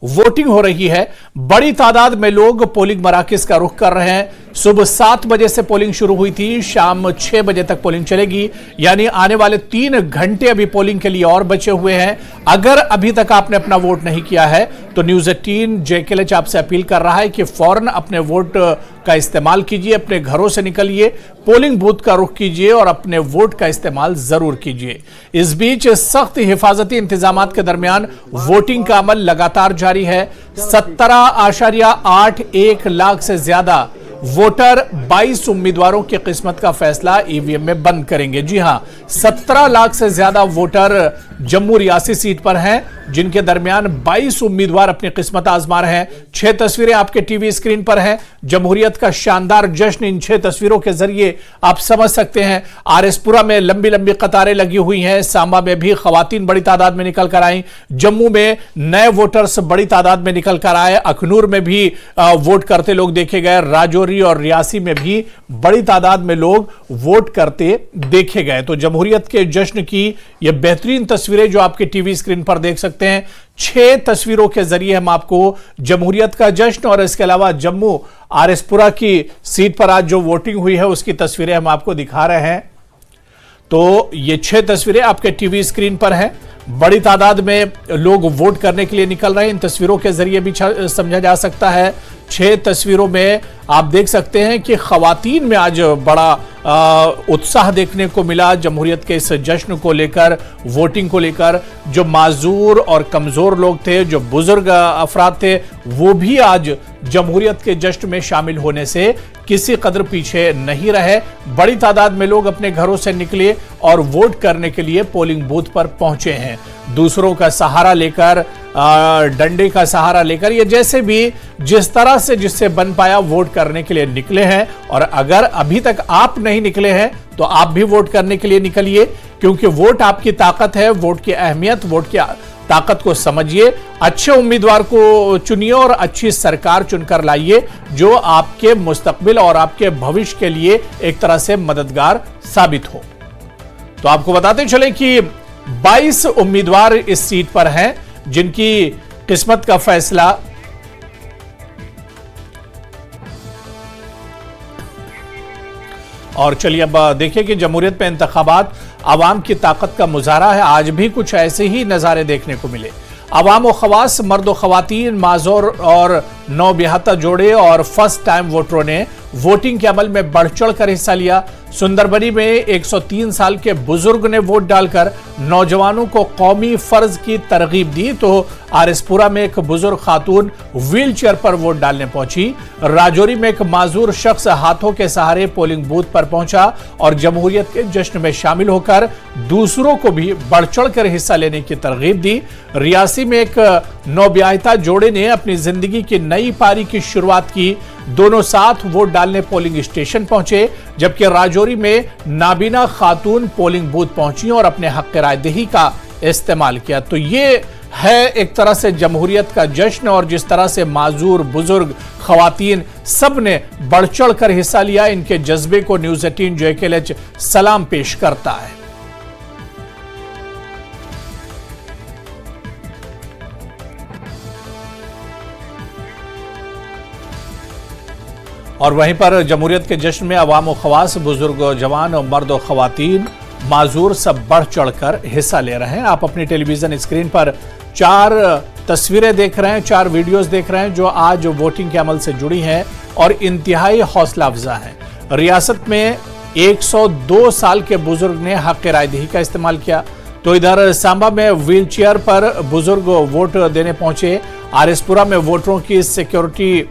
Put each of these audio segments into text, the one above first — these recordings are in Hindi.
वोटिंग हो रही है। बड़ी तादाद में लोग पोलिंग मराकज का रुख कर रहे हैं। सुबह 7 बजे से पोलिंग शुरू हुई थी, शाम 6 बजे तक पोलिंग चलेगी, यानी आने वाले 3 घंटे अभी पोलिंग के लिए और बचे हुए हैं। अगर अभी तक आपने अपना वोट नहीं किया है तो न्यूज़ 18 JKLH आपसे अपील कर रहा है कि फौरन अपने वोट का इस्तेमाल कीजिए, अपने घरों से निकलिए, पोलिंग बूथ का रुख कीजिए और अपने वोट का इस्तेमाल जरूर कीजिए। इस बीच सख्त हिफाजती इंतजामात के दरमियान वोटिंग का अमल लगातार जारी है। 17.81 लाख से ज्यादा वोटर 22 उम्मीदवारों की किस्मत का फैसला ईवीएम में बंद करेंगे। जी हां, 17 लाख से ज्यादा वोटर जम्मू रियासी सीट पर हैं, जिनके दरमियान 22 उम्मीदवार अपनी किस्मत आजमा रहे हैं। 6 तस्वीरें आपके टीवी स्क्रीन पर हैं। जमहूरियत का शानदार जश्न इन 6 तस्वीरों के जरिए आप समझ सकते हैं। आरएसपुरा में लंबी लंबी कतारें लगी हुई हैं। सांबा में भी खवातीन बड़ी तादाद में निकल कर आई। जम्मू में नए वोटर्स बड़ी तादाद में निकल कर आए। अखनूर में भी वोट करते लोग देखे गए। राजौरी और रियासी में भी बड़ी तादाद में लोग वोट करते देखे गए। तो जमहूरियत के जश्न की यह बेहतरीन तस्वीरें जो आपके टीवी स्क्रीन पर देख सकते हैं। 6 तस्वीरों के जरिए हम आपको जमहूरियत का जश्न और इसके अलावा जम्मू आरएसपुरा की सीट पर आज जो वोटिंग हुई है उसकी तस्वीरें हम आपको दिखा रहे हैं। तो ये 6 तस्वीरें आपके टीवी स्क्रीन पर हैं। बड़ी तादाद में लोग वोट करने के लिए निकल रहे हैं। इन तस्वीरों के जरिए भी समझा जा सकता है। 6 तस्वीरों में आप देख सकते हैं कि खवातीन में आज बड़ा उत्साह देखने को मिला जमहूरियत के इस जश्न को लेकर, वोटिंग को लेकर। जो माजूर और कमजोर लोग थे, जो बुजुर्ग अफराद थे, वो भी आज जमहूरियत के जश्न में शामिल होने से किसी कदर पीछे नहीं रहे। बड़ी तादाद में लोग अपने घरों से निकले और वोट करने के लिए पोलिंग बूथ पर पहुंचे हैं। दूसरों का सहारा लेकर, डंडे का सहारा लेकर, ये जैसे भी जिस तरह से जिससे बन पाया वोट करने के लिए निकले हैं। और अगर अभी तक आप नहीं निकले हैं तो आप भी वोट करने के लिए निकलिए, क्योंकि वोट आपकी ताकत है। वोट की अहमियत, वोट की ताकत को समझिए। अच्छे उम्मीदवार को चुनिए और अच्छी सरकार चुनकर लाइए जो आपके मुस्तकबिल और आपके भविष्य के लिए एक तरह से मददगार साबित हो। तो आपको बताते चले कि 22 उम्मीदवार इस सीट पर हैं, जिनकी किस्मत का फैसला और चलिए अब देखिए कि जमहूरियत पे इंतखाबात आवाम की ताकत का मुजाहरा है। आज भी कुछ ऐसे ही नज़ारे देखने को मिले। अवाम व खवास, मर्द व खवातीन, माजूर और नौबियाहता जोड़े और फर्स्ट टाइम वोटरों ने वोटिंग के अमल में बढ़ चढ़ कर हिस्सा लिया। सुंदरबनी में 103 साल के बुजुर्ग ने वोट डालकर नौजवानों को कौमी फर्ज की तरगीब दी। तो आरएसपुरा में एक बुजुर्ग खातून व्हील चेयर पर वोट डालने पहुंची। राजौरी में एक माजूर शख्स हाथों के सहारे पोलिंग बूथ पर पहुंचा और जमहूरियत के जश्न में शामिल होकर दूसरों को भी बढ़ चढ़ कर हिस्सा लेने की तरगीब दी। रियासी में एक नौबियाहता जोड़े ने अपनी जिंदगी की नई पारी की शुरुआत की। दोनों साथ वोट डालने पोलिंग स्टेशन पहुंचे, जबकि राजौरी में नाबीना खातून पोलिंग बूथ पहुंची और अपने हक रायदही का इस्तेमाल किया। तो ये है एक तरह से जमहूरियत का जश्न, और जिस तरह से माजूर, बुजुर्ग, खवातीन सब ने बढ़ चढ़ कर हिस्सा लिया। इनके जज्बे को न्यूज़ 18 JKLH सलाम पेश करता है। और वहीं पर जमहूरियत के जश्न में अवाम व खवास, बुजुर्ग, जवान और मर्द व खवातीन, माजूर सब बढ़ चढ़कर हिस्सा ले रहे हैं। आप अपनी टेलीविजन स्क्रीन पर 4 तस्वीरें देख रहे हैं, 4 वीडियोस देख रहे हैं जो आज वोटिंग के अमल से जुड़ी हैं और इंतहाई हौसला अफजा हैं। रियासत में 102 साल के बुजुर्ग ने हक रायदही का इस्तेमाल किया। तो इधर सांबा में व्हील चेयर पर बुजुर्ग वोट देने पहुंचे। आरएसपुरा में वोटरों की सिक्योरिटी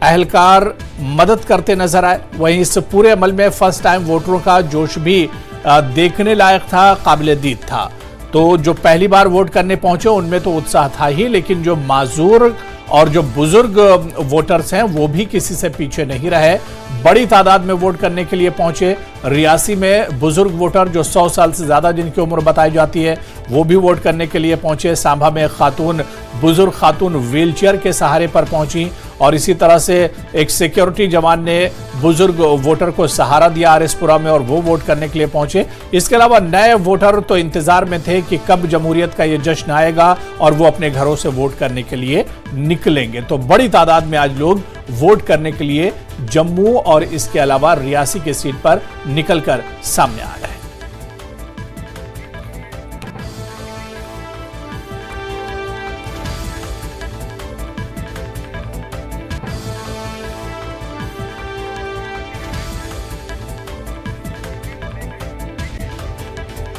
अहलकार मदद करते नजर आए। वहीं इस पूरे अमल में फर्स्ट टाइम वोटरों का जोश भी देखने लायक था, काबिल दीद था। तो जो पहली बार वोट करने पहुंचे उनमें तो उत्साह था ही, लेकिन जो माजूर और जो बुजुर्ग वोटर्स हैं वो भी किसी से पीछे नहीं रहे। बड़ी तादाद में वोट करने के लिए पहुंचे। रियासी में बुजुर्ग वोटर जो 100 साल से ज्यादा जिनकी उम्र बताई जाती है वो भी वोट करने के लिए पहुंचे। सांबा में खातून, बुजुर्ग खातून व्हील चेयर के सहारे पर पहुंची और इसी तरह से एक सिक्योरिटी जवान ने बुजुर्ग वोटर को सहारा दिया आरएसपुरा में और वो वोट करने के लिए पहुंचे। इसके अलावा नए वोटर तो इंतजार में थे कि कब जमहूरियत का ये जश्न आएगा और वो अपने घरों से वोट करने के लिए निकलेंगे। तो बड़ी तादाद में आज लोग वोट करने के लिए जम्मू और इसके अलावा रियासी की सीट पर निकलकर सामने आए।